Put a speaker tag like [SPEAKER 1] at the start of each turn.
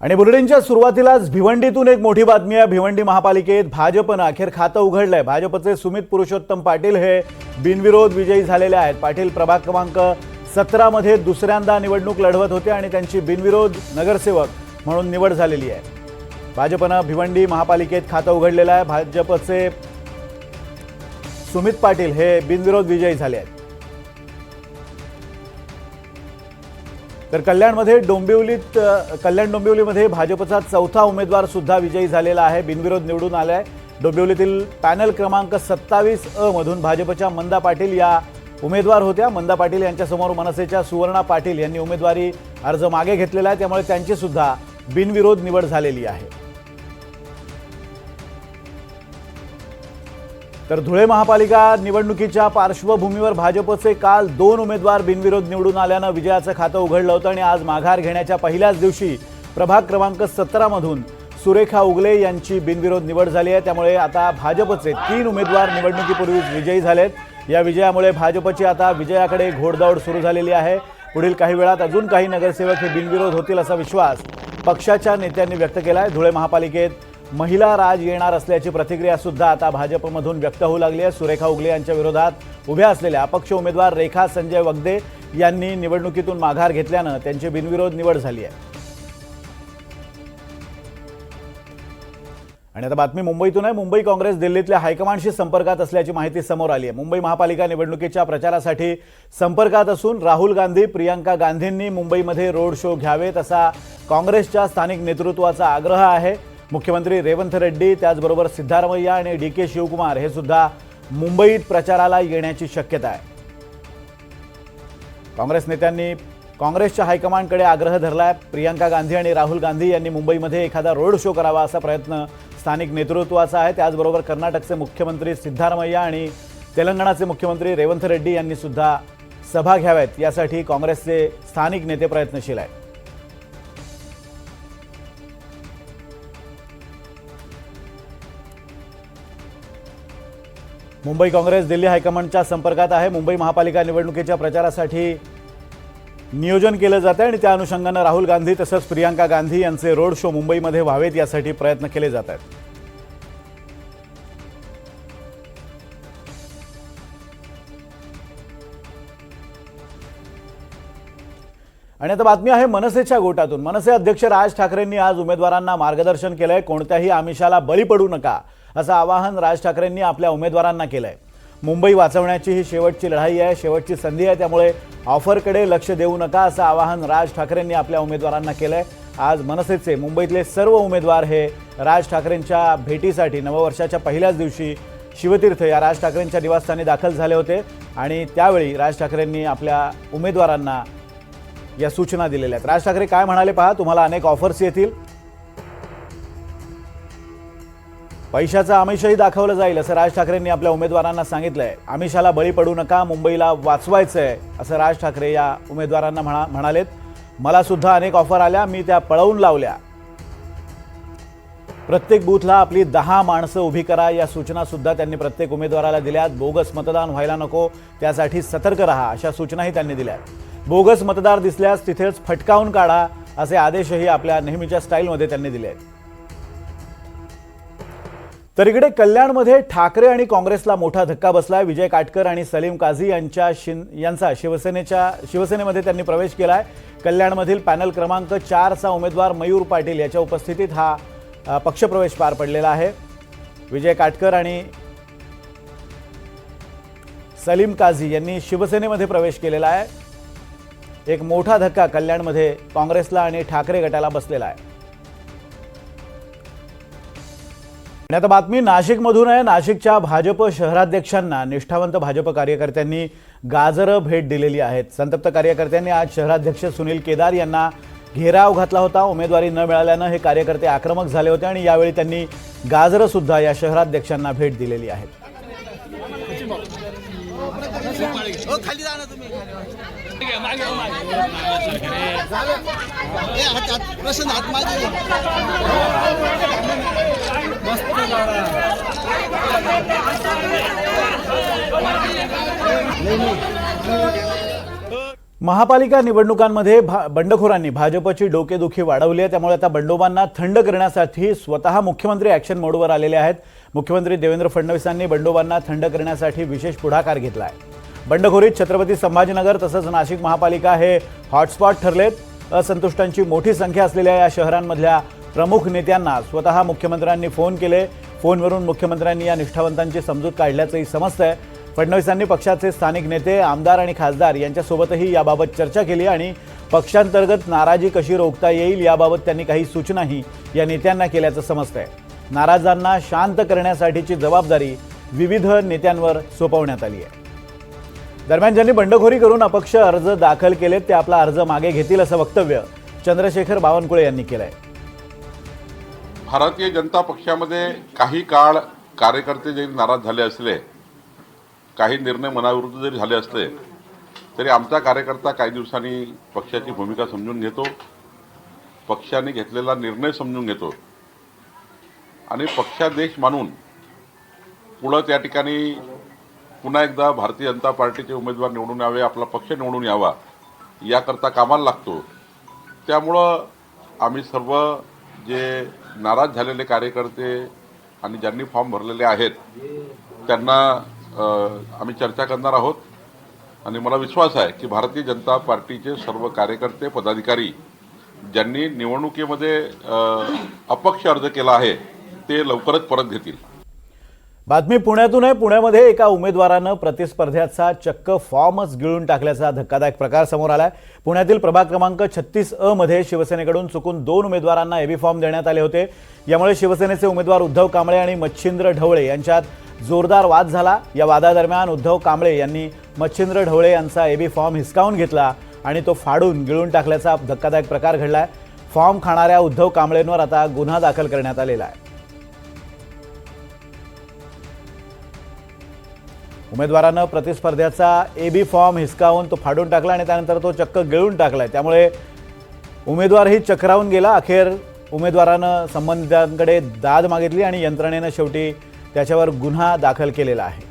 [SPEAKER 1] आणि बुलेटिनच्या सुरुवातीलाच भिवंडीतून एक मोठी बातमी आहे। भिवंडी महापालिकेत भाजपने अखेर खातं उघडलंय। भाजपचे सुमित पुरुषोत्तम पाटील हे बिनविरोध विजयी झालेले आहेत। पाटील प्रभाग क्रमांक 17 मध्ये दुसऱ्यांदा निवडणूक लढवत होते आणि त्यांची बिनविरोध नगरसेवक म्हणून निवड झालेली आहे। भाजपने भिवंडी महापालिकेत खातं उघडलेलं आहे। भाजपचे सुमित पाटील हे बिनविरोध विजयी झाले आहेत। तर कल्याण डोंबिवलीमध्ये भाजपचा चौथा उमेदवार सुद्धा विजयी झालेला आहे, बिनविरोध निवडून आलाय। डोंबिवलीतील पॅनल क्रमांक 27 मधून भाजपच्या मंदा पाटील या उमेदवार होत्या। मंदा पाटील यांच्यासमोर मनसेच्या सुवर्णा पाटील यांनी उमेदवारी अर्ज मागे घेतलेला आहे, त्यामुळे त्यांची सुद्धा बिनविरोध निवड झालेली आहे। तर धुळे महापालिका निवडणुकीच्या पार्श्वभूमीवर भाजपचे काल 2 उमेदवार बिनविरोध निवडून आल्याने विजयाचं खातं उघडलं होतं आणि आज माघार घेण्याच्या पहिल्याच दिवशी प्रभाग क्रमांक 17 मधून सुरेखा उगले यांची बिनविरोध निवड झाली आहे। त्यामुळे आता भाजपचे 3 उमेदवार निवडणुकीपूर्वी विजयी झालेत। या विजयामुळे भाजपची आता विजयाकडे घोडदौड सुरू झालेली आहे। पुढील काही वेळात अजून काही नगरसेवक हे बिनविरोध होतील असा विश्वास पक्षाच्या नेत्यांनी व्यक्त केला आहे। धुळे महापालिकेत महिला राज येणार असल्याची प्रतिक्रिया सुद्धा आता भाजपमधून व्यक्त होऊ लागली आहे। सुरेखा उगले यांच्या विरोधात उभ्या असलेल्या अपक्ष उमेदवार रेखा संजय वगदे यांनी निवडणुकीतून माघार घेतल्याने त्यांची बिनविरोध निवड झाली आहे। आणि आता बातमी मुंबईतून आहे। मुंबई काँग्रेस दिल्लीतल्या हायकमांडशी संपर्कात असल्याची माहिती समोर आली आहे। मुंबई महापालिका निवडणुकीच्या प्रचारासाठी संपर्कात असून राहुल गांधी, प्रियंका गांधींनी मुंबईमध्ये रोड शो घ्यावेत असा काँग्रेसच्या स्थानिक नेतृत्वाचा आग्रह आहे। मुख्यमंत्री रेवंत रेड्डी, त्याचबरोबर सिद्धारमैया आणि डी.के. शिवकुमार हे सुद्धा मुंबईत प्रचाराला येण्याची शक्यता आहे। काँग्रेस नेत्यांनी काँग्रेसच्या हायकमांडकडे आग्रह धरलाय। प्रियंका गांधी आणि राहुल गांधी यांनी मुंबईमध्ये एखादा रोड शो करावा असा प्रयत्न स्थानिक नेतृत्वाचा आहे। त्याचबरोबर कर्नाटकचे मुख्यमंत्री सिद्धारमैया आणि तेलंगणाचे मुख्यमंत्री रेवंत रेड्डी यांनी सुद्धा सभा घ्याव्यात यासाठी काँग्रेसचे स्थानिक नेते प्रयत्नशील आहेत। मुंबई काँग्रेस दिल्ली हायकमांडच्या संपर्कात आहे। मुंबई महापालिका निवडणुकीच्या प्रचारासाठी नियोजन केलं जातं आणि त्या अनुषंगाने राहुल गांधी तसंच प्रियंका गांधी यांचे रोड शो मुंबईमध्ये व्हावेत यासाठी प्रयत्न केले जात आहेत। आणि आता बातमी आहे मनसेच्या गोटातून। मनसे अध्यक्ष राज ठाकरेंनी आज उमेदवारांना मार्गदर्शन केलंय। कोणत्याही आमिषाला बळी पडू नका असं आवाहन राज ठाकरेंनी आपल्या उमेदवारांना केलंय। मुंबई वाचवण्याची ही शेवटची लढाई आहे, शेवटची संधी आहे, त्यामुळे ऑफरकडे लक्ष देऊ नका असं आवाहन राज ठाकरेंनी आपल्या उमेदवारांना केलंय। आज मनसेचे मुंबईतले सर्व उमेदवार हे राज ठाकरेंच्या भेटीसाठी नववर्षाच्या पहिल्याच दिवशी शिवतीर्थ या राज ठाकरेंच्या निवासस्थानी दाखल झाले होते आणि त्यावेळी राज ठाकरेंनी आपल्या उमेदवारांना या सूचना दिलेल्या आहेत। राज ठाकरे काय म्हणाले पहा, तुम्हाला अनेक ऑफर्स येतील, पैशाचं आमिषही दाखवलं जाईल असं राज ठाकरेंनी आपल्या उमेदवारांना सांगितलंय। आमिषाला बळी पडू नका, मुंबईला वाचवायचंय असं राज ठाकरे या उमेदवारांना म्हणालेत। मला सुद्धा अनेक ऑफर आल्या, मी त्या पळवून लावल्या। प्रत्येक बूथला आपली 10 माणसं उभी करा या सूचना सुद्धा त्यांनी प्रत्येक उमेदवाराला दिल्यात। बोगस मतदान व्हायला नको, त्यासाठी सतर्क राहा अशा सूचनाही त्यांनी दिल्यात। बोगस मतदार दिसल्यास तिथेच फटकावून काढा असे आदेशही आपल्या नेहमीच्या स्टाईलमध्ये त्यांनी दिले आहेत। तर इकडे कल्याणमध्ये ठाकरे आणि काँग्रेसला मोठा धक्का बसलाय। विजय काटकर आणि सलीम काझी यांचा शिवसेनेमध्ये त्यांनी प्रवेश केलाय। कल्याणमधील पॅनल क्रमांक 4 चा उमेदवार मयूर पाटील याच्या उपस्थितीत हा पक्षप्रवेश पार पडलेला आहे। विजय काटकर आणि सलीम काझी यांनी शिवसेनेमध्ये प्रवेश केलेला आहे। एक मोठा धक्का कल्याणमध्ये काँग्रेसला आणि ठाकरे गटाला बसलेला आहे। आणि आता बातमी नाशिकमधून आहे। नाशिकच्या भाजप शहराध्यक्षांना निष्ठावंत भाजप कार्यकर्त्यांनी गाजरं भेट दिलेली आहेत। संतप्त कार्यकर्त्यांनी आज शहराध्यक्ष सुनील केदार यांना घेराव घातला होता। उमेदवारी न मिळाल्याने हे कार्यकर्ते आक्रमक झाले होते आणि यावेळी त्यांनी गाजरं सुद्धा या शहराध्यक्षांना भेट दिलेली आहे। महापालिका निवडणुकांमध्ये बंडखोरांनी भाजपची डोकेदुखी वाढवली आहे। त्यामुळे आता बंडोबांना थंड करण्यासाठी स्वतः मुख्यमंत्री ॲक्शन मोडवर आलेले आहेत। मुख्यमंत्री देवेंद्र फडणवीसांनी बंडोबांना थंड करण्यासाठी विशेष पुढाकार घेतला आहे। बंडखोरीत छत्रपती संभाजीनगर तसंच नाशिक महापालिका हे हॉटस्पॉट ठरलेत। असंतुष्टांची मोठी संख्या असलेल्या या शहरांमधल्या प्रमुख नेत्यांना स्वतः मुख्यमंत्र्यांनी फोन केले। फोनवरून मुख्यमंत्र्यांनी या निष्ठावंतांची समजूत काढल्याचंही समजतंय। फडणवीसांनी पक्षाचे स्थानिक नेते, आमदार आणि खासदार यांच्यासोबतही याबाबत चर्चा केली आणि पक्षांतर्गत नाराजी कशी रोखता येईल याबाबत त्यांनी काही सूचनाही या नेत्यांना केल्याचं समजतंय। नाराजांना शांत करण्यासाठीची जबाबदारी विविध नेत्यांवर सोपवण्यात आली आहे। दरम्यान ज्यांनी बंडखोरी करून अपक्ष अर्ज दाखल केलेत ते आपला अर्ज मागे घेतील असं वक्तव्य चंद्रशेखर बावनकुळे यांनी केलंय।
[SPEAKER 2] भारतीय जनता पक्षामध्ये काही काळ कार्यकर्ते जरी नाराज झाले असले, काही निर्णय मनाविरुद्ध जरी झाले असले तरी आमचा कार्यकर्ता काही दिवसांनी पक्षाची भूमिका समजून घेतो, पक्षाने घेतलेला निर्णय समजून घेतो आणि पक्षादेश मानून पुढे त्या ठिकाणी पुन्हा एकदा भारतीय जनता पार्टीचे उमेदवार निवडून यावे, आपला पक्ष निवडून यावा याकरता कामाला लागतो। त्यामुळं आम्ही सर्व जे नाराज झालेले कार्यकर्ते आणि ज्यांनी फॉर्म भरलेले आहेत त्यांना आम्ही चर्चा करणार आहोत आणि मला विश्वास आहे की भारतीय जनता पार्टीचे सर्व कार्यकर्ते, पदाधिकारी ज्यांनी निवडणुकीमध्ये अपक्ष अर्ज केला आहे ते लवकरच परत घेतील।
[SPEAKER 1] बातमी पुण्यातून आहे। पुण्यामध्ये एका उमेदवारानं प्रतिस्पर्ध्याचा चक्क फॉर्मच गिळून टाकल्याचा धक्कादायक प्रकार समोर आलाय। पुण्यातील प्रभाग क्रमांक 36 मध्ये शिवसेनेकडून चुकून 2 उमेदवारांना एबी फॉर्म देण्यात आले होते। यामुळे शिवसेनेचे उमेदवार उद्धव कांबळे आणि मच्छिंद्र ढवळे यांच्यात जोरदार वाद झाला। या वादादरम्यान उद्धव कांबळे यांनी मच्छिंद्र ढवळे यांचा एबी फॉर्म हिसकावून घेतला आणि तो फाडून गिळून टाकल्याचा धक्कादायक प्रकार घडलाय। फॉर्म खाणाऱ्या उद्धव कांबळेंवर आता गुन्हा दाखल करण्यात आलेला आहे। उमेदवारानं प्रतिस्पर्ध्याचा एबी फॉर्म हिसकावून तो फाडून टाकला आणि त्यानंतर तो चक्क गिळून टाकलाय। त्यामुळे उमेदवारही चक्रावून गेला। अखेर उमेदवारानं संबंधितांकडे दाद मागितली आणि यंत्रणेनं शेवटी त्याच्यावर गुन्हा दाखल केलेला आहे।